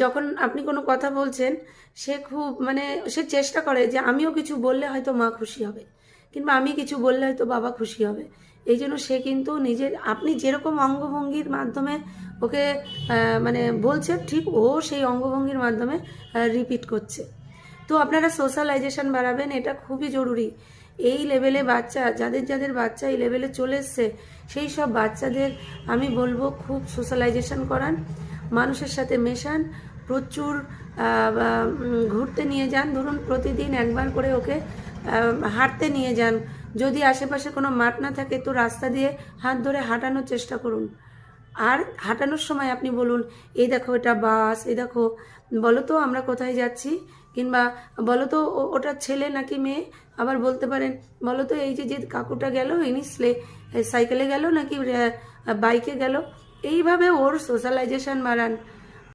যখন আপনি কোনো কথা বলছেন, সে খুব মানে সে চেষ্টা করে যে আমিও কিছু বললে হয়তো মা খুশি হবে, কিংবা আমি কিছু বললে হয়তো বাবা খুশি হবে। এই জন্য সে কিন্তু নিজের, আপনি যেরকম অঙ্গভঙ্গির মাধ্যমে ওকে মানে বলছেন, ঠিক ও সেই অঙ্গভঙ্গির মাধ্যমে রিপিট করছে। তো আপনারা সোশ্যালাইজেশন বাড়াবেন, এটা খুবই জরুরি। এই লেভেলে বাচ্চা, যাদের যাদের বাচ্চা এই লেভেলে চলে এসছে, সেই সব বাচ্চাদের আমি বলবো খুব সোশ্যালাইজেশন করান, মানুষের সাথে মেশান, প্রচুর ঘুরতে নিয়ে যান। ধরুন প্রতিদিন একবার করে ওকে হাঁটতে নিয়ে যান। যদি আশেপাশে কোনো মাঠ না থাকে তো রাস্তা দিয়ে হাত ধরে হাঁটানোর চেষ্টা করুন। আর হাঁটানোর সময় আপনি বলুন, এই দেখো এটা বাস, এই দেখো, বলো তো আমরা কোথায় যাচ্ছি, কিংবা বলো তো ওটা ছেলে নাকি মেয়ে। আবার বলতে পারেন, বলো তো এই যে যে কাকুটা গেল ইনি সাইকেলে গেল নাকি বাইকে গেল। এইভাবে ওর সোশ্যালাইজেশন বাড়ান।